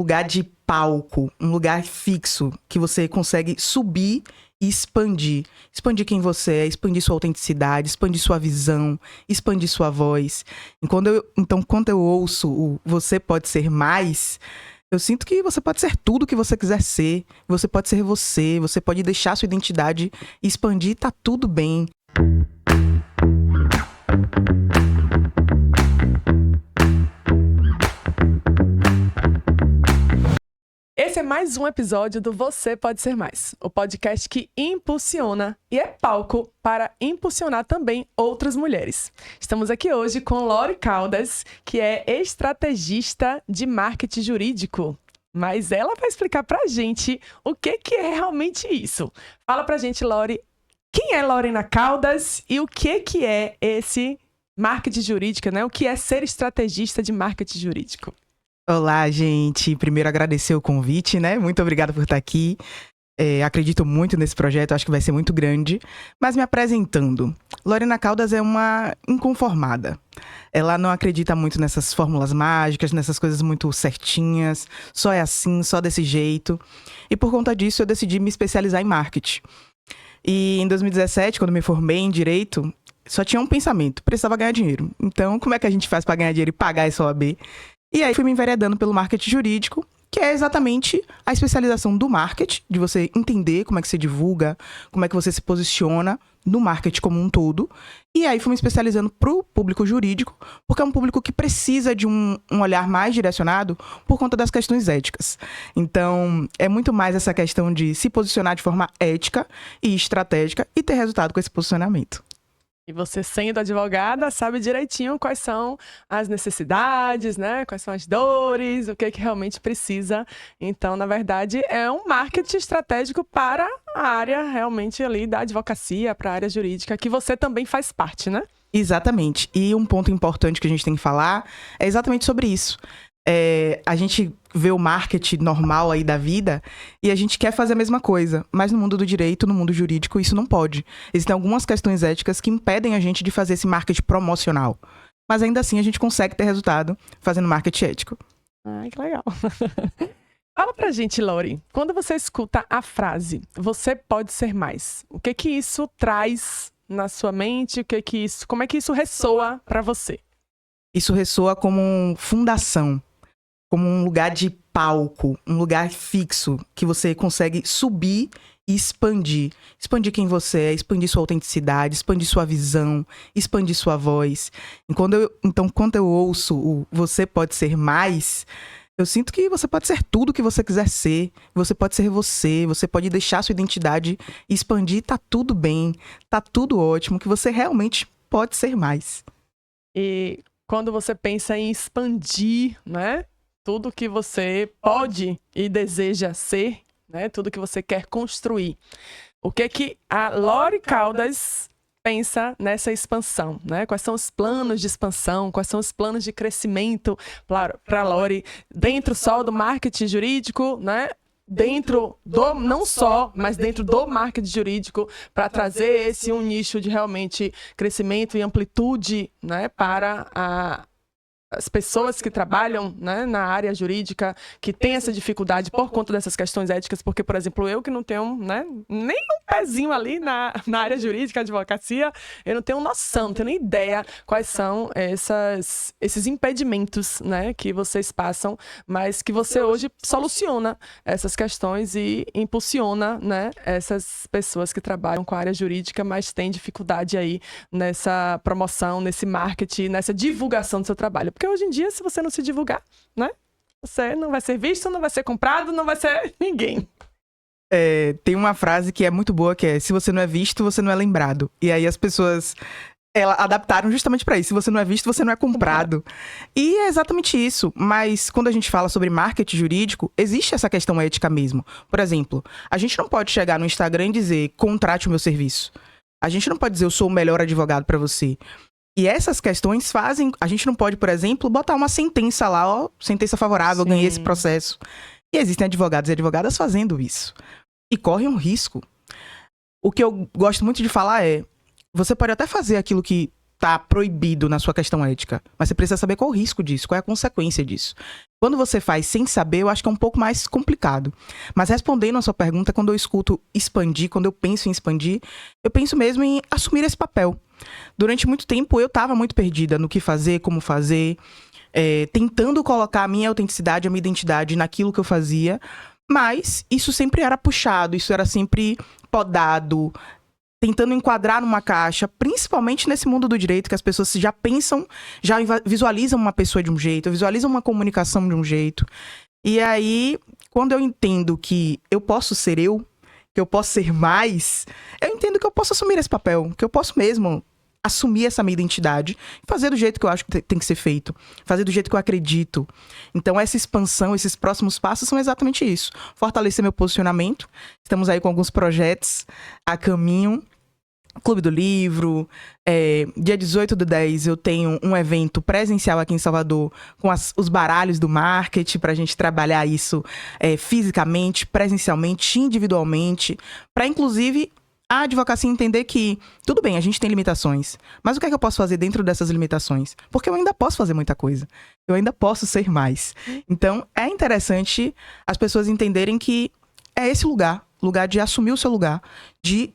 lugar de palco, um lugar fixo que você consegue subir e expandir. Expandir quem você é, expandir sua autenticidade, expandir sua visão, expandir sua voz. Então, quando eu ouço o Você Pode Ser Mais, eu sinto que você pode ser tudo que você quiser ser. Você pode ser você pode deixar sua identidade e expandir, tá tudo bem. Esse é mais um episódio do Você Pode Ser Mais, o podcast que impulsiona e é palco para impulsionar também outras mulheres. Estamos aqui hoje com Lori Caldas, que é estrategista de marketing jurídico. Mas ela vai explicar pra gente o que é realmente isso. Fala pra gente, Lori, quem é Lorena Caldas e o que é esse marketing jurídico, né? O que é ser estrategista de marketing jurídico? Olá, gente. Primeiro, agradecer o convite, né? Muito obrigada por estar aqui. Acredito muito nesse projeto, acho que vai ser muito grande. Mas me apresentando, Lorena Caldas é uma inconformada. Ela não acredita muito nessas fórmulas mágicas, nessas coisas muito certinhas. Só é assim, só desse jeito. E por conta disso, eu decidi me especializar em marketing. E em 2017, quando me formei em Direito, só tinha um pensamento: precisava ganhar dinheiro. Então, como é que a gente faz para ganhar dinheiro e pagar essa OAB? E aí fui me enveredando pelo marketing jurídico, que é exatamente a especialização do marketing, de você entender como é que você divulga, como é que você se posiciona no marketing como um todo. E aí fui me especializando pro público jurídico, porque é um público que precisa de um olhar mais direcionado por conta das questões éticas. Então, é muito mais essa questão de se posicionar de forma ética e estratégica e ter resultado com esse posicionamento. E você, sendo advogada, sabe direitinho quais são as necessidades, né? Quais são as dores, o que realmente precisa. Então, na verdade, é um marketing estratégico para a área realmente ali da advocacia, para a área jurídica, que você também faz parte, né? Exatamente. E um ponto importante que a gente tem que falar é exatamente sobre isso. A gente vê o marketing normal aí da vida e a gente quer fazer a mesma coisa, mas no mundo do direito, no mundo jurídico, isso não pode. Existem algumas questões éticas que impedem a gente de fazer esse marketing promocional, mas ainda assim a gente consegue ter resultado fazendo marketing ético. Ai, que legal. Fala pra gente, Lori, quando você escuta a frase "você pode ser mais", o que isso traz na sua mente? Como é que isso ressoa pra você? Isso ressoa como fundação, como um lugar de palco, um lugar fixo que você consegue subir e expandir. Expandir quem você é, expandir sua autenticidade, expandir sua visão, expandir sua voz. Então, quando eu ouço o Você Pode Ser Mais, eu sinto que você pode ser tudo que você quiser ser. Você pode ser você pode deixar sua identidade e expandir, tá tudo bem, tá tudo ótimo, que você realmente pode ser mais. E quando você pensa em expandir, né? Tudo que você pode e deseja ser, né? Tudo que você quer construir. O que a Lori Caldas pensa nessa expansão, né? Quais são os planos de expansão? Quais são os planos de crescimento para a Lori dentro só do marketing jurídico, né? Dentro do, não só, mas dentro do marketing jurídico, para trazer esse um nicho de realmente crescimento e amplitude, né? Para as pessoas que trabalham, né, na área jurídica, que têm essa dificuldade por conta dessas questões éticas, porque, por exemplo, eu que não tenho, né, nem um pezinho ali na área jurídica, advocacia, eu não tenho noção, não tenho nem ideia quais são esses impedimentos, né, que vocês passam, mas que você hoje soluciona essas questões e impulsiona, né, essas pessoas que trabalham com a área jurídica, mas têm dificuldade aí nessa promoção, nesse marketing, nessa divulgação do seu trabalho. Porque hoje em dia, se você não se divulgar, né? Você não vai ser visto, não vai ser comprado, não vai ser ninguém. Tem uma frase que é muito boa, que é: se você não é visto, você não é lembrado. E aí as pessoas adaptaram justamente pra isso. Se você não é visto, você não é comprado. E é exatamente isso. Mas quando a gente fala sobre marketing jurídico, existe essa questão ética mesmo. Por exemplo, a gente não pode chegar no Instagram e dizer: contrate o meu serviço. A gente não pode dizer: eu sou o melhor advogado pra você. E essas questões fazem... A gente não pode, por exemplo, botar uma sentença lá, ó, sentença favorável, ganhei esse processo. E existem advogados e advogadas fazendo isso. E correm um risco. O que eu gosto muito de falar é: você pode até fazer aquilo que tá proibido na sua questão ética. Mas você precisa saber qual o risco disso, qual é a consequência disso. Quando você faz sem saber, eu acho que é um pouco mais complicado. Mas respondendo a sua pergunta, quando eu escuto expandir, quando eu penso em expandir, eu penso mesmo em assumir esse papel. Durante muito tempo, eu estava muito perdida no que fazer, como fazer, tentando colocar a minha autenticidade, a minha identidade naquilo que eu fazia, mas isso sempre era puxado, isso era sempre podado, tentando enquadrar numa caixa, principalmente nesse mundo do direito, que as pessoas já pensam, já visualizam uma pessoa de um jeito, visualizam uma comunicação de um jeito. E aí, quando eu entendo que eu posso ser eu, que eu posso ser mais, eu entendo que eu posso assumir esse papel, que eu posso mesmo assumir essa minha identidade, fazer do jeito que eu acho que tem que ser feito, fazer do jeito que eu acredito. Então, essa expansão, esses próximos passos são exatamente isso. Fortalecer meu posicionamento. Estamos aí com alguns projetos a caminho. Clube do Livro. Dia 18/10 eu tenho um evento presencial aqui em Salvador com os baralhos do marketing, para a gente trabalhar isso fisicamente, presencialmente, individualmente, para inclusive a advocacia entender que, tudo bem, a gente tem limitações, mas o que é que eu posso fazer dentro dessas limitações? Porque eu ainda posso fazer muita coisa. Eu ainda posso ser mais. Então, é interessante as pessoas entenderem que é esse lugar de assumir o seu lugar, de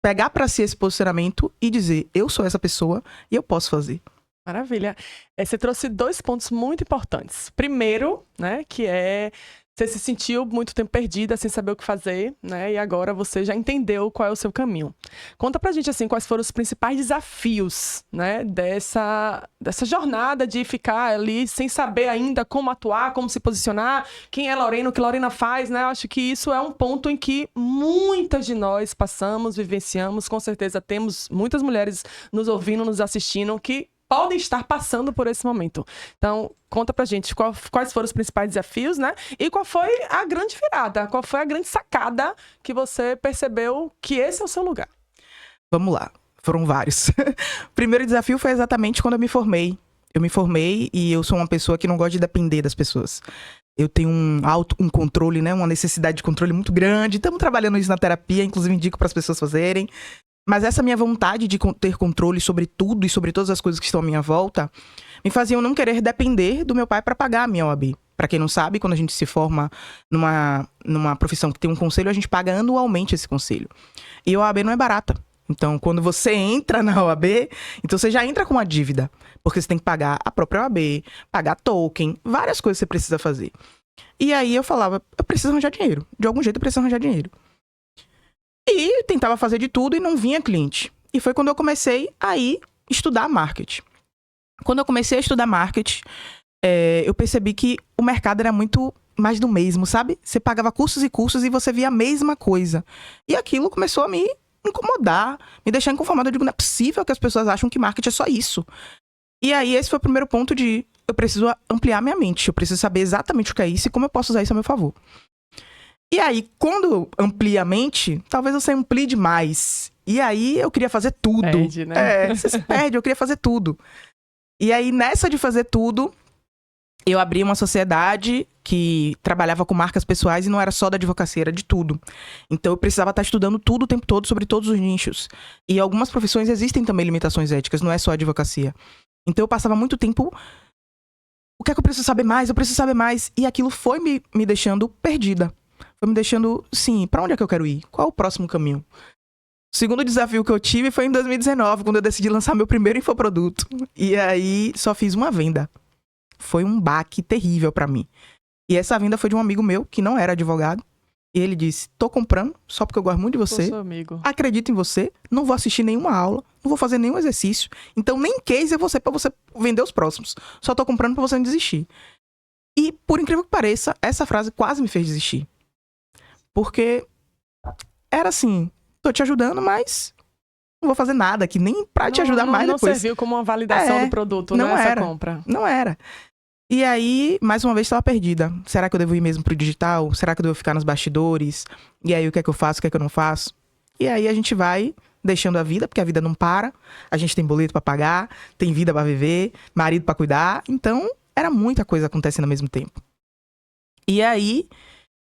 pegar para si esse posicionamento e dizer, eu sou essa pessoa e eu posso fazer. Maravilha. Você trouxe 2 pontos muito importantes. Primeiro, né, que é você se sentiu muito tempo perdida, sem saber o que fazer, né? E agora você já entendeu qual é o seu caminho. Conta pra gente, assim, quais foram os principais desafios, né, dessa jornada de ficar ali sem saber ainda como atuar, como se posicionar, quem é Lorena, o que Lorena faz, né? Eu acho que isso é um ponto em que muitas de nós passamos, vivenciamos. Com certeza temos muitas mulheres nos ouvindo, nos assistindo, que podem estar passando por esse momento. Então, conta pra gente quais foram os principais desafios, né? E qual foi a grande virada, qual foi a grande sacada que você percebeu que esse é o seu lugar? Vamos lá, foram vários. O primeiro desafio foi exatamente quando eu me formei. Eu me formei e eu sou uma pessoa que não gosta de depender das pessoas. Eu tenho um controle, né? Uma necessidade de controle muito grande. Estamos trabalhando isso na terapia, inclusive indico para as pessoas fazerem. Mas essa minha vontade de ter controle sobre tudo e sobre todas as coisas que estão à minha volta me faziam não querer depender do meu pai para pagar a minha OAB. Para quem não sabe, quando a gente se forma numa profissão que tem um conselho, a gente paga anualmente esse conselho. E a OAB não é barata. Então, quando você entra na OAB, então você já entra com uma dívida. Porque você tem que pagar a própria OAB, pagar token, várias coisas você precisa fazer. E aí eu falava, eu preciso arranjar dinheiro. De algum jeito eu preciso arranjar dinheiro. E tentava fazer de tudo e não vinha cliente. E foi quando eu comecei a estudar marketing. Quando eu comecei a estudar marketing, eu percebi que o mercado era muito mais do mesmo, sabe? Você pagava cursos e cursos e você via a mesma coisa. E aquilo começou a me incomodar, me deixar inconformada. Eu digo, não é possível que as pessoas acham que marketing é só isso. E aí esse foi o primeiro ponto de eu preciso ampliar minha mente. Eu preciso saber exatamente o que é isso e como eu posso usar isso a meu favor. E aí, quando amplia a mente, talvez você amplie demais. E aí, eu queria fazer tudo. Perde, né? Você se perde, eu queria fazer tudo. E aí, nessa de fazer tudo, eu abri uma sociedade que trabalhava com marcas pessoais e não era só da advocacia, era de tudo. Então, eu precisava estar estudando tudo o tempo todo sobre todos os nichos. E algumas profissões existem também limitações éticas, não é só a advocacia. Então, eu passava muito tempo... O que é que eu preciso saber mais? Eu preciso saber mais. E aquilo foi me deixando perdida. Foi me deixando, sim, pra onde é que eu quero ir? Qual é o próximo caminho? O segundo desafio que eu tive foi em 2019, quando eu decidi lançar meu primeiro infoproduto. E aí, só fiz uma venda. Foi um baque terrível pra mim. E essa venda foi de um amigo meu, que não era advogado. E ele disse, tô comprando, só porque eu gosto muito de você. Sou seu amigo. Acredito em você, não vou assistir nenhuma aula, não vou fazer nenhum exercício. Então, nem case é você pra você vender os próximos. Só tô comprando pra você não desistir. E, por incrível que pareça, essa frase quase me fez desistir. Porque era assim, tô te ajudando, mas não vou fazer nada aqui, nem pra te ajudar mais depois. Não serviu como uma validação do produto, não né, era, essa compra. Não era. E aí, mais uma vez, estava perdida. Será que eu devo ir mesmo pro digital? Será que eu devo ficar nos bastidores? E aí, o que é que eu faço, o que é que eu não faço? E aí, a gente vai deixando a vida, porque a vida não para. A gente tem boleto pra pagar, tem vida pra viver, marido pra cuidar. Então, era muita coisa acontecendo ao mesmo tempo. E aí...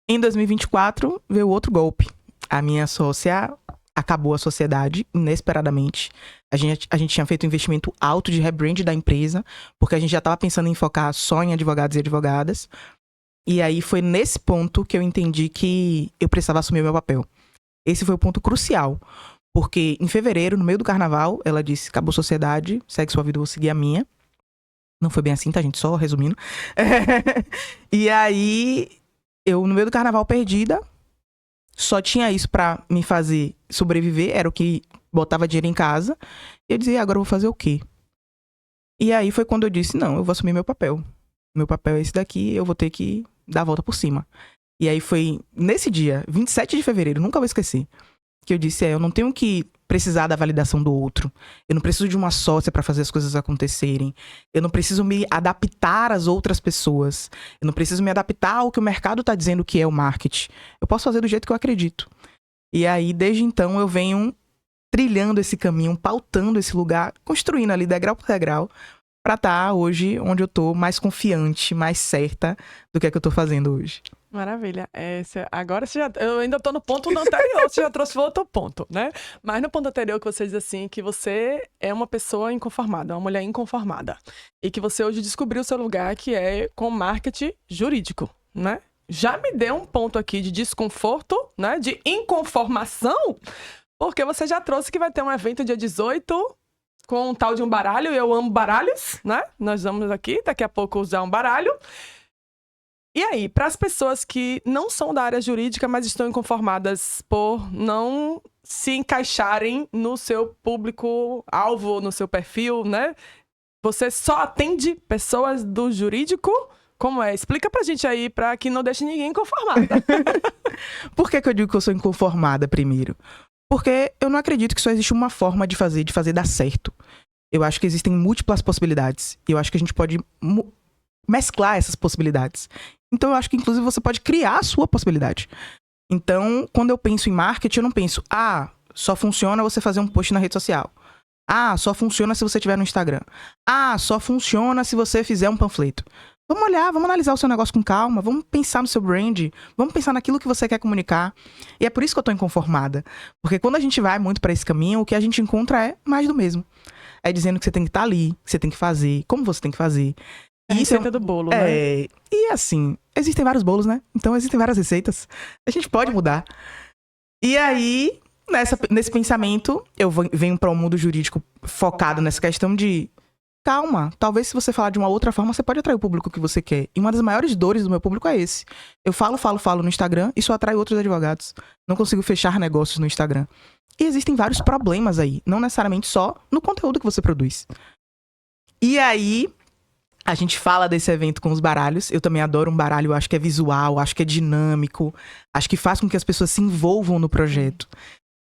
Em 2024, veio outro golpe. A minha sócia acabou a sociedade, inesperadamente. A gente tinha feito um investimento alto de rebrand da empresa, porque a gente já estava pensando em focar só em advogados e advogadas. E aí foi nesse ponto que eu entendi que eu precisava assumir o meu papel. Esse foi o ponto crucial. Porque em fevereiro, no meio do carnaval, ela disse, acabou a sociedade, segue sua vida, eu vou seguir a minha. Não foi bem assim, tá, gente? Só resumindo. E aí, eu no meio do carnaval perdida, só tinha isso pra me fazer sobreviver, era o que botava dinheiro em casa. E eu dizia, agora eu vou fazer o quê? E aí foi quando eu disse, não, eu vou assumir meu papel. Meu papel é esse daqui, eu vou ter que dar a volta por cima. E aí foi nesse dia, 27 de fevereiro, nunca vou esquecer, que eu disse, eu não tenho que precisar da validação do outro. Eu não preciso de uma sócia para fazer as coisas acontecerem. Eu não preciso me adaptar às outras pessoas. Eu não preciso me adaptar ao que o mercado tá dizendo que é o marketing. Eu posso fazer do jeito que eu acredito. E aí, desde então, eu venho trilhando esse caminho, pautando esse lugar, construindo ali degrau por degrau, pra estar hoje onde eu tô mais confiante, mais certa do que é que eu tô fazendo hoje. Maravilha. Agora eu ainda tô no ponto anterior, você já trouxe outro ponto, né? Mas no ponto anterior que você diz assim, que você é uma pessoa inconformada, uma mulher inconformada. E que você hoje descobriu o seu lugar, que é com marketing jurídico, né? Já me deu um ponto aqui de desconforto, né? De inconformação, porque você já trouxe que vai ter um evento dia 18 com um tal de um baralho. Eu amo baralhos, né? Nós vamos aqui, daqui a pouco, usar um baralho. E aí, para as pessoas que não são da área jurídica, mas estão inconformadas por não se encaixarem no seu público-alvo, no seu perfil, né? Você só atende pessoas do jurídico? Como é? Explica pra gente aí, para que não deixe ninguém inconformada. Por que eu digo que eu sou inconformada primeiro? Porque eu não acredito que só existe uma forma de fazer dar certo. Eu acho que existem múltiplas possibilidades. E eu acho que a gente pode mesclar essas possibilidades. Então, eu acho que, inclusive, você pode criar a sua possibilidade. Então, quando eu penso em marketing, eu não penso, só funciona você fazer um post na rede social. Só funciona se você estiver no Instagram. Só funciona se você fizer um panfleto. Vamos olhar, vamos analisar o seu negócio com calma, vamos pensar no seu brand, vamos pensar naquilo que você quer comunicar. E é por isso que eu tô inconformada. Porque quando a gente vai muito para esse caminho, o que a gente encontra é mais do mesmo. É dizendo que você tem que estar ali, que você tem que fazer, como você tem que fazer. A receita do bolo, né? E assim, existem vários bolos, né? Então existem várias receitas. A gente pode mudar. E aí, nesse pensamento, eu venho para um mundo jurídico focado nessa questão de calma, talvez se você falar de uma outra forma, você pode atrair o público que você quer. E uma das maiores dores do meu público é esse. Eu falo no Instagram e só atraio outros advogados. Não consigo fechar negócios no Instagram. E existem vários problemas aí, não necessariamente só no conteúdo que você produz. E aí, a gente fala desse evento com os baralhos. Eu também adoro um baralho, eu acho que é visual, acho que é dinâmico, acho que faz com que as pessoas se envolvam no projeto.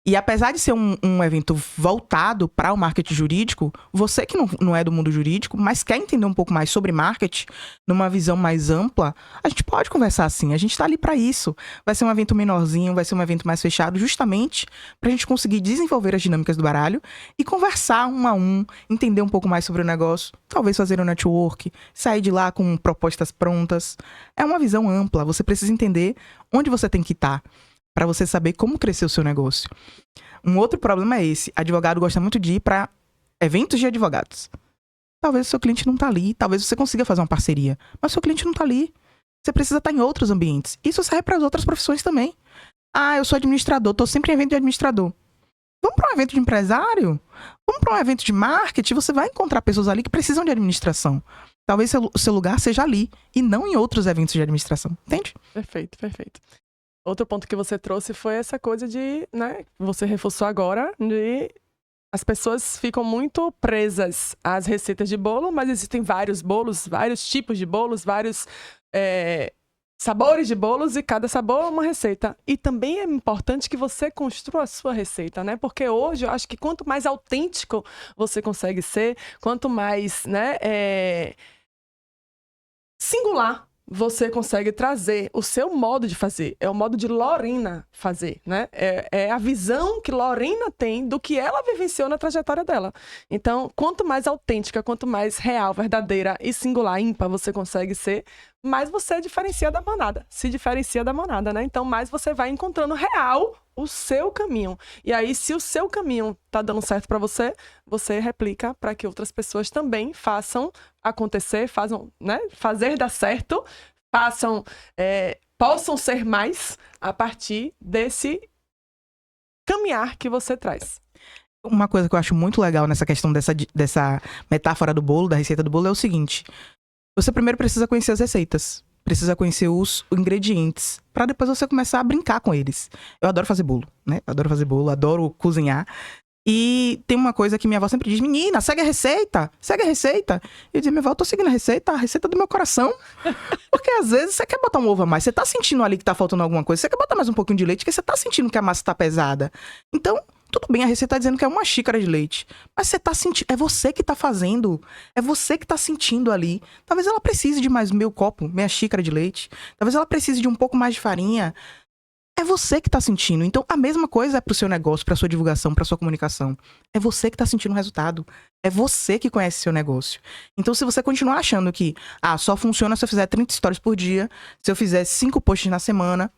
E apesar de ser um evento voltado para o marketing jurídico, você que não é do mundo jurídico, mas quer entender um pouco mais sobre marketing, numa visão mais ampla, a gente pode conversar assim, a gente está ali para isso. Vai ser um evento menorzinho, vai ser um evento mais fechado, justamente para a gente conseguir desenvolver as dinâmicas do baralho e conversar um a um, entender um pouco mais sobre o negócio, talvez fazer um network, sair de lá com propostas prontas. É uma visão ampla, você precisa entender onde você tem que estar, para você saber como crescer o seu negócio. Um outro problema é esse. Advogado gosta muito de ir para eventos de advogados. Talvez o seu cliente não tá ali, talvez você consiga fazer uma parceria, mas o seu cliente não tá ali. Você precisa estar em outros ambientes. Isso serve para as outras profissões também. Eu sou administrador, tô sempre em evento de administrador. Vamos para um evento de empresário? Vamos para um evento de marketing? Você vai encontrar pessoas ali que precisam de administração. Talvez o seu lugar seja ali e não em outros eventos de administração. Entende? Perfeito, perfeito. Outro ponto que você trouxe foi essa coisa de, né, você reforçou agora, de as pessoas ficam muito presas às receitas de bolo, mas existem vários bolos, vários tipos de bolos, vários sabores de bolos e cada sabor é uma receita. E também é importante que você construa a sua receita, né? Porque hoje eu acho que quanto mais autêntico você consegue ser, quanto mais, né, singular você consegue trazer o seu modo de fazer. É o modo de Lorena fazer, né? É a visão que Lorena tem do que ela vivenciou na trajetória dela. Então, quanto mais autêntica, quanto mais real, verdadeira e singular, ímpar você consegue ser, mais você diferencia da manada. Se diferencia da manada, né? Então, mais você vai encontrando real o seu caminho. E aí, se o seu caminho tá dando certo para você, você replica para que outras pessoas também façam acontecer, fazer dar certo, possam ser mais a partir desse caminhar que você traz. Uma coisa que eu acho muito legal nessa questão dessa metáfora do bolo, da receita do bolo, é o seguinte. Você primeiro precisa conhecer as receitas. Precisa conhecer os ingredientes. Pra depois você começar a brincar com eles. Eu adoro fazer bolo, né? Adoro fazer bolo, adoro cozinhar. E tem uma coisa que minha avó sempre diz. Menina, segue a receita. Segue a receita. E eu dizia, minha avó, eu tô seguindo a receita do meu coração. Porque às vezes você quer botar um ovo a mais. Você tá sentindo ali que tá faltando alguma coisa. Você quer botar mais um pouquinho de leite, porque você tá sentindo que a massa tá pesada. Então... tudo bem, a receita tá dizendo que é uma xícara de leite. Mas você tá sentindo... é você que tá fazendo. É você que tá sentindo ali. Talvez ela precise de mais meio copo, meia xícara de leite. Talvez ela precise de um pouco mais de farinha. É você que tá sentindo. Então, a mesma coisa é pro seu negócio, pra sua divulgação, pra sua comunicação. É você que tá sentindo o resultado. É você que conhece seu negócio. Então, se você continuar achando que... só funciona se eu fizer 30 stories por dia. Se eu fizer 5 posts na semana...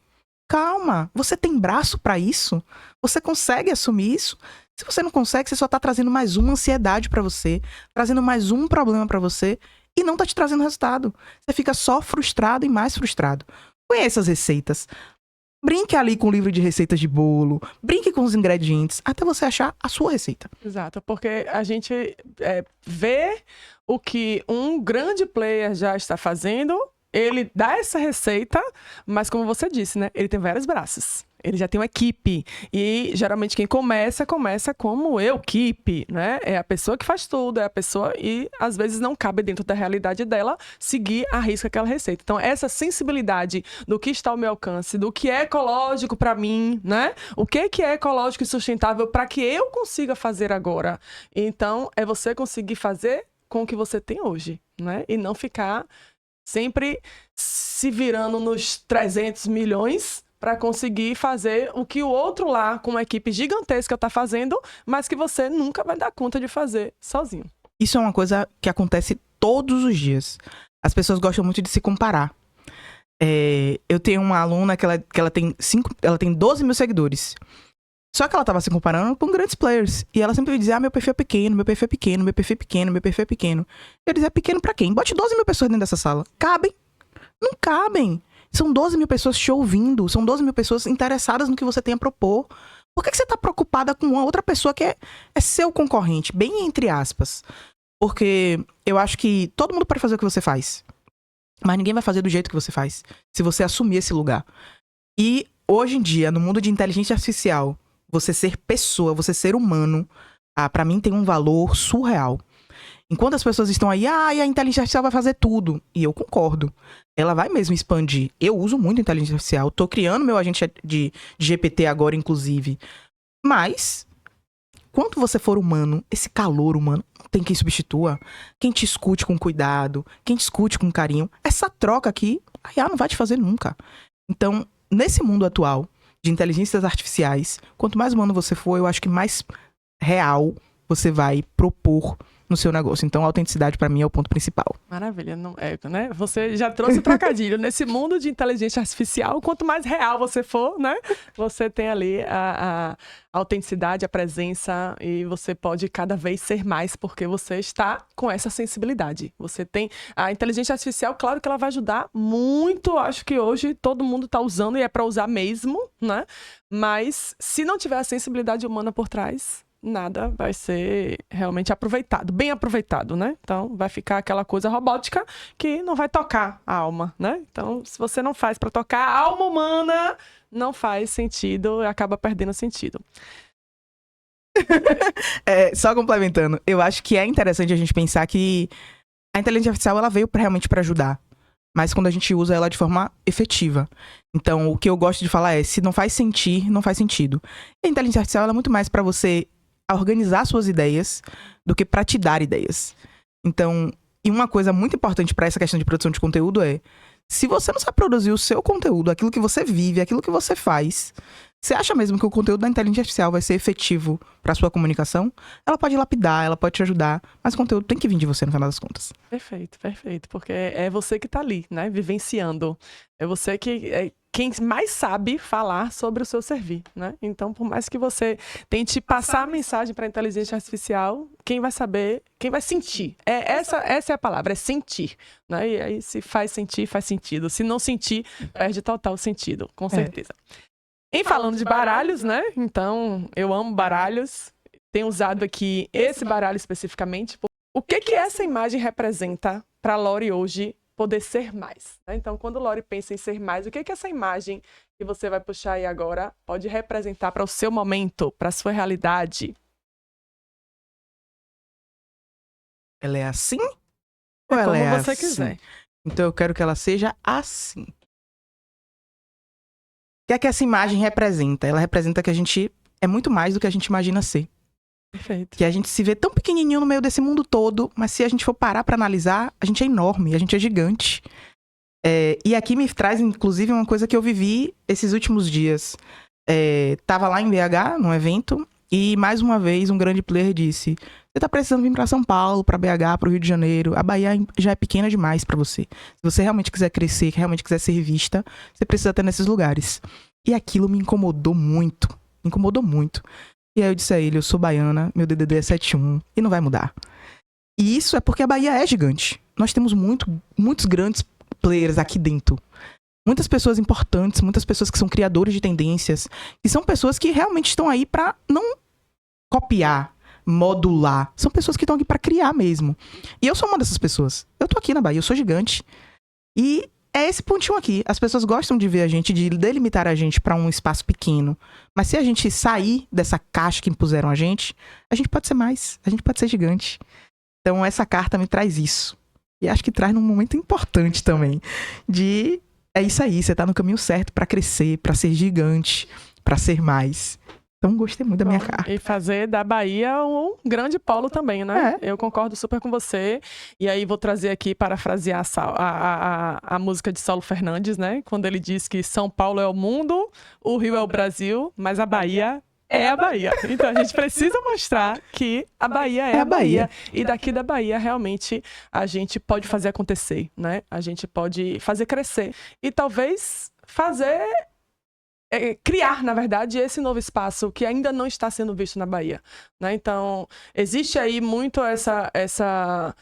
calma, você tem braço pra isso? Você consegue assumir isso? Se você não consegue, você só tá trazendo mais uma ansiedade pra você, trazendo mais um problema pra você e não tá te trazendo resultado. Você fica só frustrado e mais frustrado. Conheça as receitas. Brinque ali com o livro de receitas de bolo, brinque com os ingredientes, até você achar a sua receita. Exato, porque a gente vê o que um grande player já está fazendo. Ele dá essa receita, mas como você disse, né? Ele tem vários braços. Ele já tem uma equipe. E geralmente quem começa como equipe, né? É a pessoa que faz tudo, é a pessoa e às vezes não cabe dentro da realidade dela seguir à risca aquela receita. Então, essa sensibilidade do que está ao meu alcance, do que é ecológico para mim, né? O que é ecológico e sustentável para que eu consiga fazer agora. Então, é você conseguir fazer com o que você tem hoje, né? E não ficar sempre se virando nos 300 milhões para conseguir fazer o que o outro lá, com uma equipe gigantesca, está fazendo, mas que você nunca vai dar conta de fazer sozinho. Isso é uma coisa que acontece todos os dias. As pessoas gostam muito de se comparar. Eu tenho uma aluna que ela tem 12 mil seguidores. Só que ela tava se comparando com grandes players. E ela sempre dizia, meu perfil é pequeno, meu perfil é pequeno, meu perfil é pequeno, meu perfil é pequeno. Eu dizia, pequeno pra quem? Bote 12 mil pessoas dentro dessa sala. Cabem? Não cabem. São 12 mil pessoas te ouvindo. São 12 mil pessoas interessadas no que você tem a propor. Por que você tá preocupada com uma outra pessoa que é seu concorrente? Bem entre aspas. Porque eu acho que todo mundo pode fazer o que você faz. Mas ninguém vai fazer do jeito que você faz. Se você assumir esse lugar. E hoje em dia, no mundo de inteligência artificial... você ser pessoa, você ser humano, pra mim tem um valor surreal. Enquanto as pessoas estão aí, e a inteligência artificial vai fazer tudo. E eu concordo. Ela vai mesmo expandir. Eu uso muito inteligência artificial. Tô criando meu agente de GPT agora, inclusive. Mas, quando você for humano, esse calor humano, não tem quem substitua. Quem te escute com cuidado, quem te escute com carinho. Essa troca aqui, a IA não vai te fazer nunca. Então, nesse mundo atual, de inteligências artificiais, quanto mais humano você for, eu acho que mais real você vai propor no seu negócio. Então, a autenticidade, para mim, é o ponto principal. Maravilha, não é, né? Você já trouxe o trocadilho. Nesse mundo de inteligência artificial, quanto mais real você for, né? Você tem ali a autenticidade, a presença, e você pode cada vez ser mais, porque você está com essa sensibilidade. Você tem a inteligência artificial, claro que ela vai ajudar muito. Acho que hoje todo mundo está usando e é para usar mesmo, né? Mas se não tiver a sensibilidade humana por trás, nada vai ser realmente aproveitado, bem aproveitado, né? Então, vai ficar aquela coisa robótica que não vai tocar a alma, né? Então, se você não faz para tocar a alma humana, não faz sentido, acaba perdendo sentido. Só complementando, eu acho que é interessante a gente pensar que a inteligência artificial, ela veio realmente para ajudar, mas quando a gente usa ela de forma efetiva. Então, o que eu gosto de falar é, se não faz sentir, não faz sentido. E a inteligência artificial, ela é muito mais para você organizar suas ideias do que para te dar ideias. Então, e uma coisa muito importante para essa questão de produção de conteúdo é, se você não sabe produzir o seu conteúdo, aquilo que você vive, aquilo que você faz, Você acha mesmo que o conteúdo da inteligência artificial vai ser efetivo para sua comunicação? Ela pode lapidar, ela pode te ajudar, mas o conteúdo tem que vir de você no final das contas. Perfeito, perfeito. Porque é você que está ali, né? Vivenciando. É você que é quem mais sabe falar sobre o seu servir, né? Então, por mais que você tente passar a mensagem para a inteligência artificial, quem vai saber, quem vai sentir. Essa é a palavra, é sentir. Né? E aí, se faz sentir, faz sentido. Se não sentir, perde total sentido, com certeza. Em falando de baralhos, né? Então, eu amo baralhos. Tenho usado aqui esse baralho especificamente. O que essa imagem representa para a Lori hoje poder ser mais? Né? Então, quando a Lori pensa em ser mais, o que essa imagem que você vai puxar aí agora pode representar para o seu momento, para a sua realidade? Ela é assim? Ou ela como é você assim? quiser. Então, eu quero que ela seja assim. O que é que essa imagem representa? Ela representa que a gente é muito mais do que a gente imagina ser. Perfeito. Que a gente se vê tão pequenininho no meio desse mundo todo, mas se a gente for parar pra analisar, a gente é enorme, a gente é gigante. E aqui me traz, inclusive, uma coisa que eu vivi esses últimos dias. Tava lá em BH, num evento, e mais uma vez um grande player disse: você tá precisando vir pra São Paulo, pra BH, pro Rio de Janeiro. A Bahia já é pequena demais pra você. Se você realmente quiser crescer, que realmente quiser ser vista, você precisa estar nesses lugares. E aquilo me incomodou muito. Me incomodou muito. E aí eu disse a ele: eu sou baiana, meu DDD é 71 e não vai mudar. E isso é porque a Bahia é gigante. Nós temos muitos grandes players aqui dentro. Muitas pessoas importantes, muitas pessoas que são criadores de tendências, que são pessoas que realmente estão aí pra não copiar, modular. São pessoas que estão aqui pra criar mesmo. E eu sou uma dessas pessoas. Eu tô aqui na Bahia, eu sou gigante. E é esse pontinho aqui. As pessoas gostam de ver a gente, de delimitar a gente pra um espaço pequeno. Mas se a gente sair dessa caixa que impuseram a gente pode ser mais. A gente pode ser gigante. Então essa carta me traz isso. E acho que traz num momento importante também. É isso aí, você tá no caminho certo pra crescer, pra ser gigante, pra ser mais. Então gostei muito da minha carta. E fazer da Bahia um grande polo também, né? Eu concordo super com você. E aí vou trazer aqui, parafrasear a música de Saulo Fernandes, né? Quando ele diz que São Paulo é o mundo, o Rio é o Brasil, mas a Bahia é a Bahia. Então a gente precisa mostrar que a Bahia é a Bahia. E daqui da Bahia, realmente, a gente pode fazer acontecer, né? A gente pode fazer crescer. E talvez criar, na verdade, esse novo espaço que ainda não está sendo visto na Bahia. Né? Então, existe aí muito essa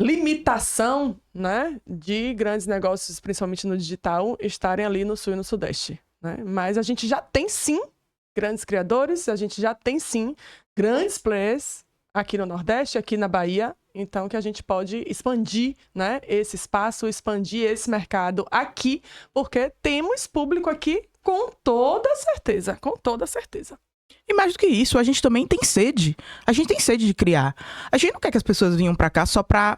limitação, né, de grandes negócios, principalmente no digital, estarem ali no Sul e no Sudeste. Né? Mas a gente já tem, sim, grandes criadores, a gente já tem, sim, grandes players aqui no Nordeste, aqui na Bahia. Então, que a gente pode expandir, né, esse espaço, expandir esse mercado aqui, porque temos público aqui com toda certeza, com toda certeza. E mais do que isso, a gente também tem sede. A gente tem sede de criar. A gente não quer que as pessoas venham pra cá só pra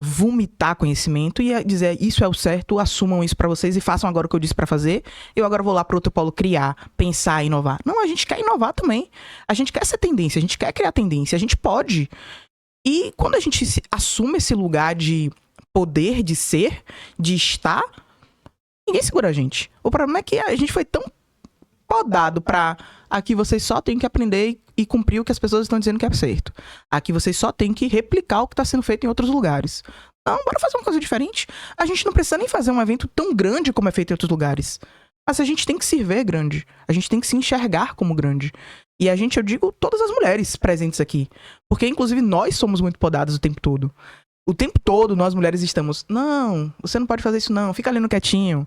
vomitar conhecimento e dizer: isso é o certo, assumam isso pra vocês e façam agora o que eu disse pra fazer. Eu agora vou lá pro outro polo criar, pensar, inovar. Não, a gente quer inovar também. A gente quer ser tendência, a gente quer criar tendência, a gente pode. E quando a gente assume esse lugar de poder, de ser, de estar, ninguém segura a gente. O problema é que a gente foi tão podado pra: aqui vocês só têm que aprender e cumprir o que as pessoas estão dizendo que é certo. Aqui vocês só têm que replicar o que está sendo feito em outros lugares. Não, bora fazer uma coisa diferente. A gente não precisa nem fazer um evento tão grande como é feito em outros lugares. Mas a gente tem que se ver grande. A gente tem que se enxergar como grande. E a gente, eu digo, todas as mulheres presentes aqui. Porque, inclusive, nós somos muito podadas o tempo todo. O tempo todo, nós mulheres estamos: não, você não pode fazer isso não, fica ali no quietinho.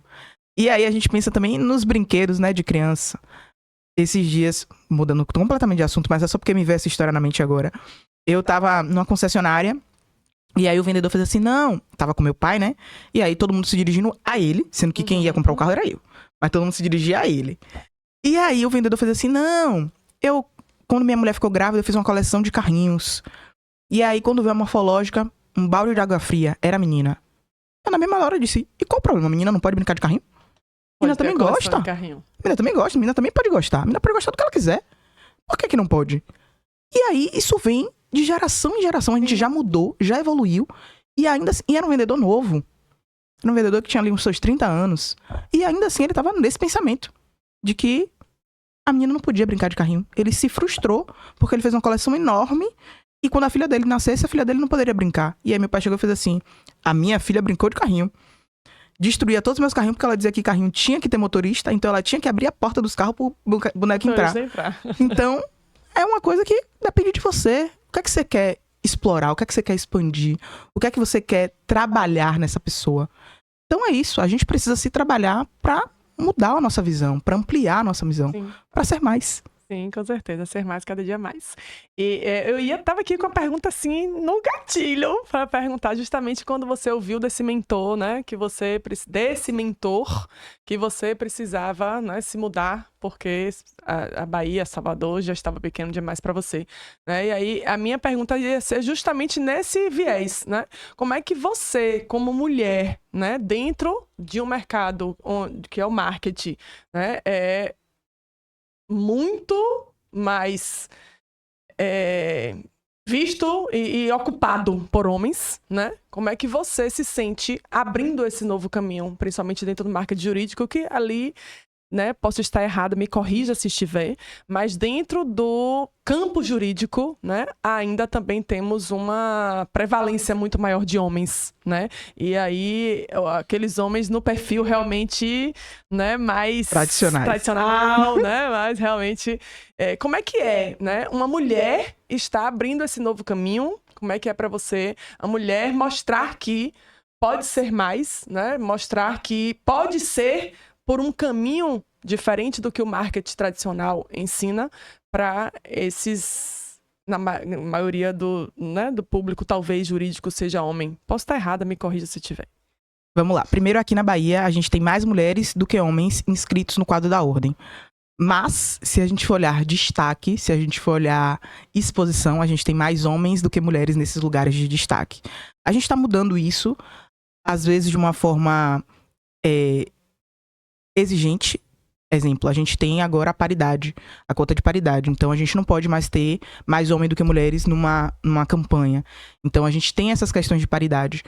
E aí a gente pensa também nos brinquedos, né, de criança. Esses dias, mudando completamente de assunto, mas é só porque me veio essa história na mente agora. Eu tava numa concessionária, e aí o vendedor fez assim: não, tava com meu pai, né? E aí todo mundo se dirigindo a ele, sendo que quem ia comprar o carro era eu. Mas todo mundo se dirigia a ele. E aí o vendedor fez assim: não, quando minha mulher ficou grávida, eu fiz uma coleção de carrinhos. E aí, quando veio a morfológica, um balde de água fria, era a menina. Eu, na mesma hora, eu disse: e qual o problema? A menina não pode brincar de carrinho? A menina também gosta. A menina também gosta, a menina também pode gostar. A menina pode gostar do que ela quiser. Por que não pode? E aí, isso vem de geração em geração. A gente já mudou, já evoluiu. E ainda assim, era um vendedor novo. Era um vendedor que tinha ali uns seus 30 anos. E ainda assim, ele tava nesse pensamento. de que a menina não podia brincar de carrinho. Ele se frustrou porque ele fez uma coleção enorme e quando a filha dele nascesse, a filha dele não poderia brincar. E aí meu pai chegou e fez assim, a minha filha brincou de carrinho. Destruía todos os meus carrinhos porque ela dizia que carrinho tinha que ter motorista, então ela tinha que abrir a porta dos carros pro boneco entrar. Então, é uma coisa que depende de você. O que é que você quer explorar? O que é que você quer expandir? O que é que você quer trabalhar nessa pessoa? Então é isso, a gente precisa se trabalhar pra mudar a nossa visão, pra ampliar a nossa visão, pra ser mais. Sim, com certeza, ser mais cada dia mais. E tava aqui com a pergunta assim, no gatilho, para perguntar justamente quando você ouviu desse mentor, né, desse mentor que você precisava, né, se mudar, porque a Bahia, Salvador, já estava pequeno demais para você, né? E aí a minha pergunta ia ser justamente nesse viés, né? Como é que você, como mulher, né, dentro de um mercado que é o marketing, né, muito mais visto e ocupado por homens, né? Como é que você se sente abrindo esse novo caminho, principalmente dentro do marketing jurídico, que ali, né, posso estar errada, me corrija se estiver, mas dentro do campo jurídico, né, ainda também temos uma prevalência muito maior de homens, né? E aí, aqueles homens no perfil realmente, né, mais tradicional, né? Mas realmente, como é que né? Uma mulher está abrindo esse novo caminho, como é que é para você, a mulher mostrar que pode ser mais, né? Mostrar que pode ser por um caminho diferente do que o marketing tradicional ensina para esses, na maioria do público, talvez jurídico seja homem. Posso estar errada, me corrija se tiver. Vamos lá. Primeiro, aqui na Bahia, a gente tem mais mulheres do que homens inscritos no quadro da ordem. Mas, se a gente for olhar destaque, se a gente for olhar exposição, a gente tem mais homens do que mulheres nesses lugares de destaque. A gente está mudando isso, às vezes de uma forma exigente. Exemplo, a gente tem agora a paridade, a cota de paridade. Então, a gente não pode mais ter mais homem do que mulheres numa campanha. Então, a gente tem essas questões de paridade.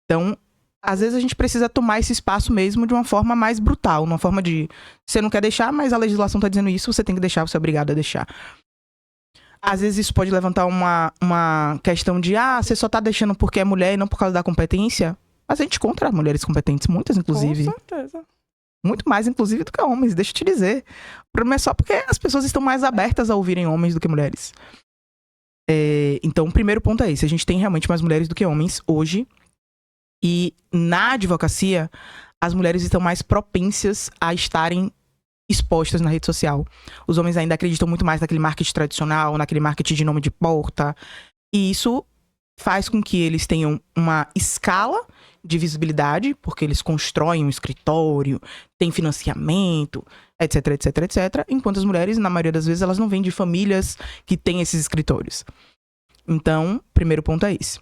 Então, às vezes a gente precisa tomar esse espaço mesmo de uma forma mais brutal. Uma forma de, você não quer deixar, mas a legislação está dizendo isso, você tem que deixar, você é obrigado a deixar. Às vezes isso pode levantar uma questão de, você só está deixando porque é mulher e não por causa da competência. Mas a gente encontra mulheres competentes, muitas inclusive. Com certeza. Muito mais, inclusive, do que homens, deixa eu te dizer. O problema é só porque as pessoas estão mais abertas a ouvirem homens do que mulheres. Então, o primeiro ponto é esse. A gente tem realmente mais mulheres do que homens hoje. E na advocacia, as mulheres estão mais propensas a estarem expostas na rede social. Os homens ainda acreditam muito mais naquele marketing tradicional, naquele marketing de nome de porta. E isso faz com que eles tenham uma escala de visibilidade, porque eles constroem um escritório, tem financiamento, etc, etc, etc. Enquanto as mulheres, na maioria das vezes, elas não vêm de famílias que têm esses escritórios. Então, primeiro ponto é esse.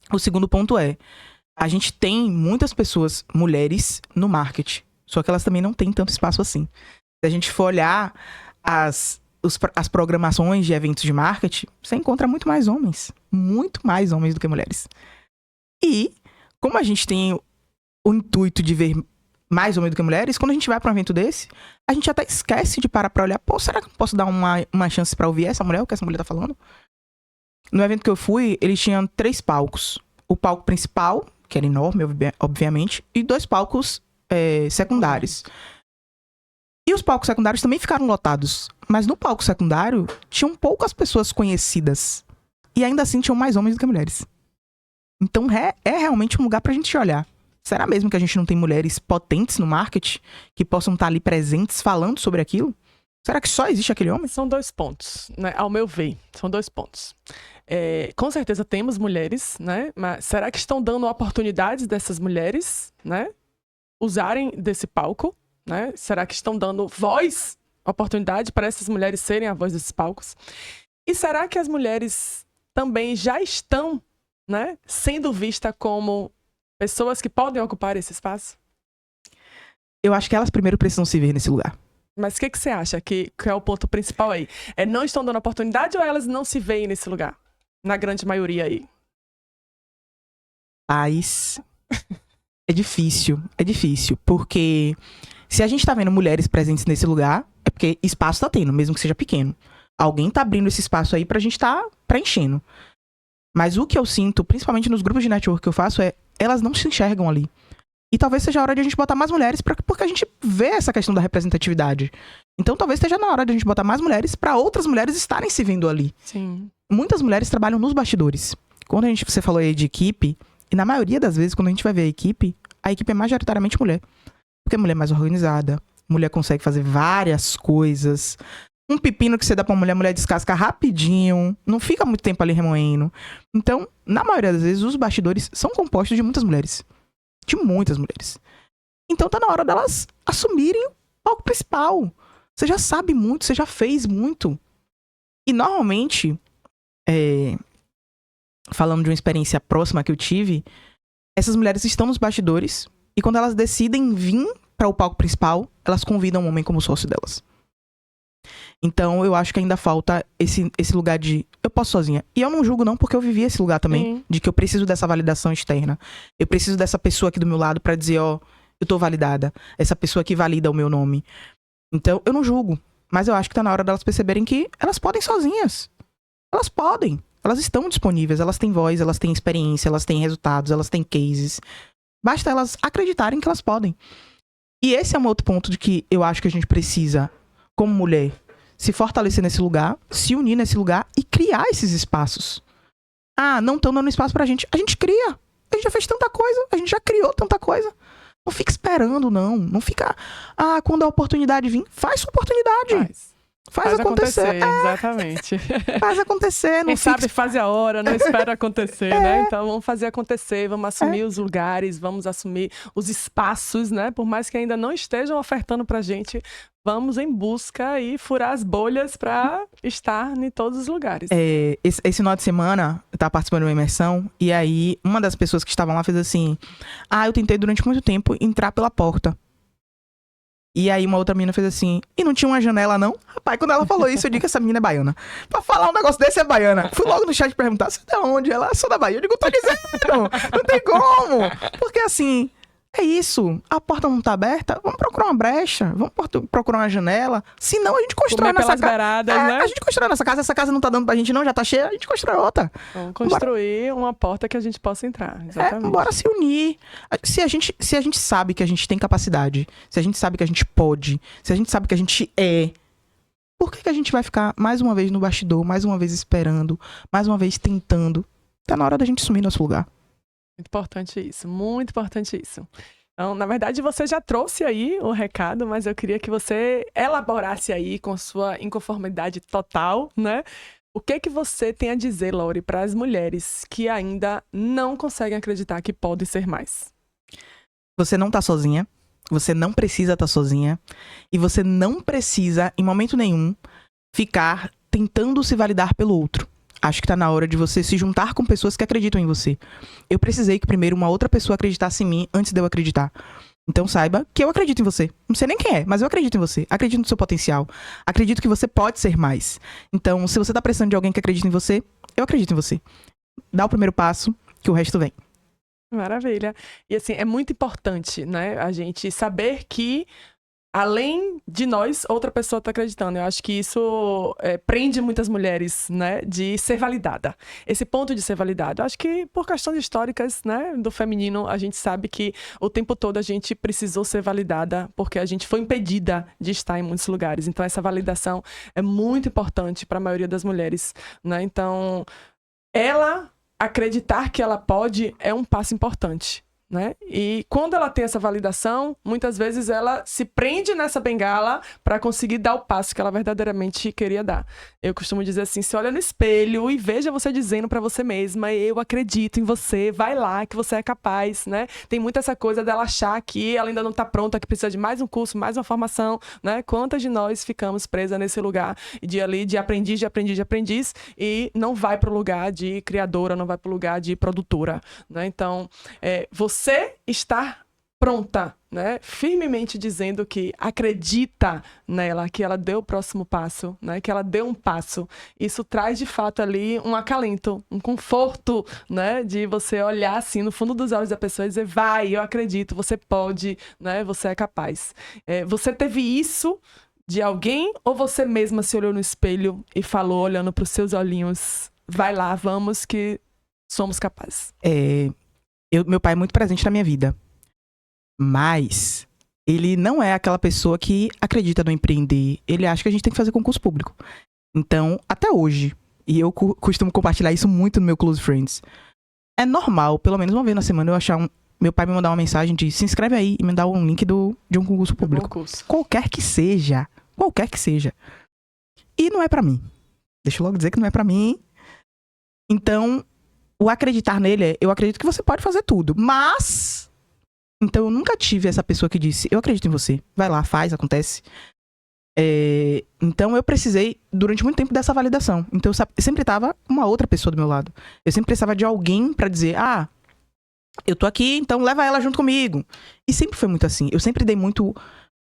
O segundo ponto é, a gente tem muitas pessoas, mulheres, no marketing, só que elas também não têm tanto espaço assim. Se a gente for olhar as programações de eventos de marketing, você encontra muito mais homens do que mulheres. E como a gente tem o intuito de ver mais homens do que mulheres, quando a gente vai para um evento desse, a gente até esquece de parar para olhar, será que eu posso dar uma chance para ouvir essa mulher, o que essa mulher tá falando? No evento que eu fui, eles tinham 3 palcos. O palco principal, que era enorme, obviamente, e 2 palcos secundários. E os palcos secundários também ficaram lotados. Mas no palco secundário, tinham poucas pessoas conhecidas. E ainda assim, tinham mais homens do que mulheres. Então, é realmente um lugar pra gente olhar. Será mesmo que a gente não tem mulheres potentes no marketing que possam estar ali presentes falando sobre aquilo? Será que só existe aquele homem? São 2 pontos, né? Ao meu ver, são 2 pontos. Com certeza temos mulheres, né? Mas será que estão dando oportunidades dessas mulheres, né? Usarem desse palco, né? Será que estão dando voz, oportunidade para essas mulheres serem a voz desses palcos? E será que as mulheres também já estão, né, sendo vistas como pessoas que podem ocupar esse espaço? Eu acho que elas primeiro precisam se ver nesse lugar. Mas o que você acha que é o ponto principal aí? Não estão dando oportunidade ou elas não se veem nesse lugar? Na grande maioria aí. Mas é difícil, porque Se a gente tá vendo mulheres presentes nesse lugar, é porque espaço tá tendo, mesmo que seja pequeno. Alguém tá abrindo esse espaço aí pra gente tá preenchendo. Mas o que eu sinto, principalmente nos grupos de network que eu faço, é elas não se enxergam ali. E talvez seja a hora de a gente botar mais mulheres, porque a gente vê essa questão da representatividade. Então talvez esteja na hora de a gente botar mais mulheres pra outras mulheres estarem se vendo ali. Sim. Muitas mulheres trabalham nos bastidores. Quando você falou aí de equipe, e na maioria das vezes, quando a gente vai ver a equipe é majoritariamente mulher. Porque a mulher é mais organizada, a mulher consegue fazer várias coisas. Um pepino que você dá pra mulher, a mulher descasca rapidinho, não fica muito tempo ali remoendo. Então, na maioria das vezes, os bastidores são compostos de muitas mulheres. De muitas mulheres. Então tá na hora delas assumirem o palco principal. Você já sabe muito, você já fez muito. E normalmente, falando de uma experiência próxima que eu tive, essas mulheres estão nos bastidores e quando elas decidem vir para o palco principal, elas convidam um homem como sócio delas. Então eu acho que ainda falta esse lugar de eu posso sozinha. E eu não julgo não, porque eu vivi esse lugar também, de que eu preciso dessa validação externa. Eu preciso dessa pessoa aqui do meu lado para dizer, ó, eu tô validada. Essa pessoa que valida o meu nome. Então eu não julgo, mas eu acho que tá na hora delas perceberem que elas podem sozinhas. Elas podem. Elas estão disponíveis, elas têm voz, elas têm experiência, elas têm resultados, elas têm cases. Basta elas acreditarem que elas podem. E esse é um outro ponto de que eu acho que a gente precisa, como mulher, se fortalecer nesse lugar, se unir nesse lugar e criar esses espaços. Ah, não estão dando espaço pra gente. A gente cria. A gente já fez tanta coisa, a gente já criou tanta coisa. Não fica esperando, não. Não fica, quando a oportunidade vir, faz sua oportunidade. Faz acontecer. Exatamente. Faz acontecer. Não Quem sabe faz a hora, não espera acontecer, né? Então vamos fazer acontecer, vamos assumir os lugares, vamos assumir os espaços, né? Por mais que ainda não estejam ofertando pra gente, vamos em busca e furar as bolhas pra estar em todos os lugares. Esse final de semana, eu tava participando de uma imersão, e aí uma das pessoas que estavam lá fez assim, eu tentei durante muito tempo entrar pela porta. E aí uma outra menina fez assim, e não tinha uma janela não? Rapaz, quando ela falou isso, eu digo que essa menina é baiana. Pra falar um negócio desse é baiana. Fui logo no chat perguntar, você é de onde? Ela, sou da Bahia. Eu digo, tô dizendo, não tem como. Porque assim, é isso. A porta não tá aberta, vamos procurar uma brecha, vamos procurar uma janela. Senão a gente constrói nessa casa. Né? A gente constrói nessa casa, essa casa não tá dando pra gente não, já tá cheia, a gente constrói outra. Vamos construir uma porta que a gente possa entrar, exatamente. Bora se unir. Se a gente sabe que a gente tem capacidade, se a gente sabe que a gente pode, se a gente sabe que a gente por que a gente vai ficar mais uma vez no bastidor, mais uma vez esperando, mais uma vez tentando? Tá na hora da gente assumir nosso lugar. Muito importante isso, muito importante isso. Então, na verdade, você já trouxe aí o recado, mas eu queria que você elaborasse aí com sua inconformidade total, né? O que você tem a dizer, Lori, para as mulheres que ainda não conseguem acreditar que podem ser mais? Você não tá sozinha, você não precisa estar sozinha, e você não precisa, em momento nenhum, ficar tentando se validar pelo outro. Acho que tá na hora de você se juntar com pessoas que acreditam em você. Eu precisei que primeiro uma outra pessoa acreditasse em mim antes de eu acreditar. Então saiba que eu acredito em você. Não sei nem quem é, mas eu acredito em você. Acredito no seu potencial. Acredito que você pode ser mais. Então, se você tá precisando de alguém que acredita em você, eu acredito em você. Dá o primeiro passo, que o resto vem. Maravilha. E assim, é muito importante, né, a gente saber que além de nós, outra pessoa está acreditando. Eu acho que isso prende muitas mulheres, né, de ser validada. Esse ponto de ser validado. Eu acho que por questões históricas, né, do feminino, a gente sabe que o tempo todo a gente precisou ser validada porque a gente foi impedida de estar em muitos lugares. Então, essa validação é muito importante para a maioria das mulheres, né? Então, ela acreditar que ela pode é um passo importante. Né? E quando ela tem essa validação, muitas vezes ela se prende nessa bengala para conseguir dar o passo que ela verdadeiramente queria dar. Eu costumo dizer assim, se olha no espelho e veja você dizendo para você mesma, eu acredito em você, vai lá que você é capaz, né? Tem muito essa coisa dela achar que ela ainda não está pronta, que precisa de mais um curso, mais uma formação, né? Quantas de nós ficamos presas nesse lugar de aprendiz e não vai para o lugar de criadora, não vai para o lugar de produtora, né? Então, você estar pronta, né? Firmemente dizendo que acredita nela, que ela deu o próximo passo, né? Que ela deu um passo. Isso traz, de fato, ali um acalento, um conforto, né? De você olhar assim no fundo dos olhos da pessoa e dizer, vai, eu acredito, você pode, né? Você é capaz. Você teve isso de alguém ou você mesma se olhou no espelho e falou, olhando para os seus olhinhos, vai lá, vamos que somos capazes? Meu pai é muito presente na minha vida, mas ele não é aquela pessoa que acredita no empreender. Ele acha que a gente tem que fazer concurso público. Então, até hoje, e eu costumo compartilhar isso muito no meu Close Friends, é normal, pelo menos uma vez na semana, eu achar meu pai me mandar uma mensagem de se inscreve aí e me dar um link de um concurso público. Qualquer que seja. Qualquer que seja. E não é pra mim. Deixa eu logo dizer que não é pra mim. Então, o acreditar nele eu acredito que você pode fazer tudo. Mas, então eu nunca tive essa pessoa que disse, eu acredito em você. Vai lá, faz, acontece. Então eu precisei, durante muito tempo, dessa validação. Então eu sempre tava uma outra pessoa do meu lado. Eu sempre precisava de alguém pra dizer, eu tô aqui, então leva ela junto comigo. E sempre foi muito assim. Eu sempre dei muito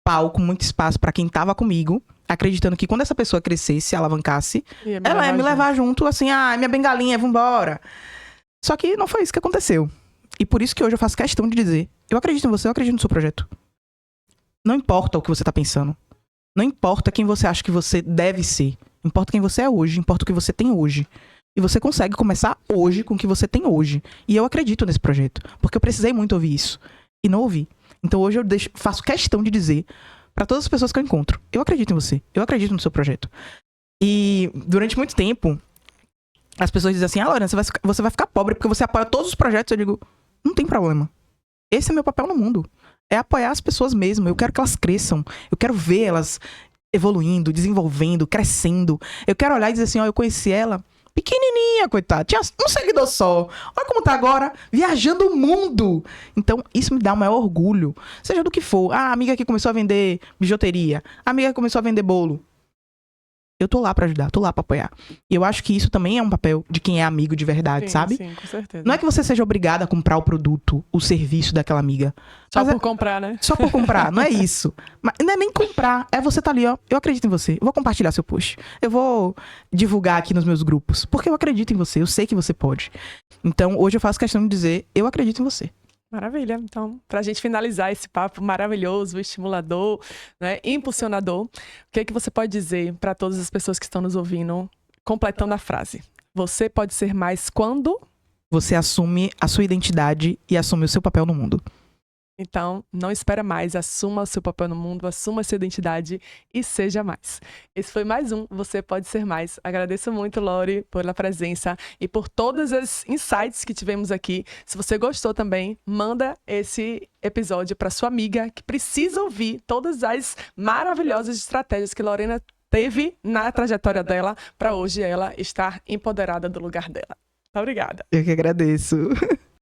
palco, muito espaço pra quem tava comigo, acreditando que quando essa pessoa crescesse, alavancasse, ela ia me levar junto, assim, minha bengalinha, vambora. Só que não foi isso que aconteceu. E por isso que hoje eu faço questão de dizer, eu acredito em você, eu acredito no seu projeto. Não importa o que você tá pensando. Não importa quem você acha que você deve ser. Importa quem você é hoje, importa o que você tem hoje. E você consegue começar hoje com o que você tem hoje. E eu acredito nesse projeto. Porque eu precisei muito ouvir isso. E não ouvi. Então hoje eu faço questão de dizer pra todas as pessoas que eu encontro, eu acredito em você. Eu acredito no seu projeto. E durante muito tempo, as pessoas dizem assim, Lorena, você vai ficar pobre porque você apoia todos os projetos. Eu digo, não tem problema. Esse é meu papel no mundo. É apoiar as pessoas mesmo. Eu quero que elas cresçam. Eu quero ver elas evoluindo, desenvolvendo, crescendo. Eu quero olhar e dizer assim, eu conheci ela pequenininha, coitada. Tinha um seguidor só. Olha como tá agora, viajando o mundo. Então, isso me dá um maior orgulho. Seja do que for. A amiga que começou a vender bijuteria. A amiga que começou a vender bolo. Eu tô lá pra ajudar, tô lá pra apoiar. E eu acho que isso também é um papel de quem é amigo de verdade, sabe? Sim, com certeza. Não é que você seja obrigada a comprar o produto, o serviço daquela amiga. Só por comprar, né? Só por comprar, não é isso. Mas não é nem comprar, é você tá ali, ó. Eu acredito em você, eu vou compartilhar seu post. Eu vou divulgar aqui nos meus grupos. Porque eu acredito em você, eu sei que você pode. Então, hoje eu faço questão de dizer, eu acredito em você. Maravilha. Então, pra gente finalizar esse papo maravilhoso, estimulador, né, impulsionador, o que é que você pode dizer para todas as pessoas que estão nos ouvindo, completando a frase? Você pode ser mais quando? Você assume a sua identidade e assume o seu papel no mundo. Então, não espera mais, assuma o seu papel no mundo, assuma a sua identidade e seja mais. Esse foi mais um Você Pode Ser Mais. Agradeço muito, Lori, pela presença e por todas as insights que tivemos aqui. Se você gostou também, manda esse episódio para sua amiga que precisa ouvir todas as maravilhosas estratégias que Lorena teve na trajetória dela para hoje ela estar empoderada do lugar dela. Muito obrigada. Eu que agradeço.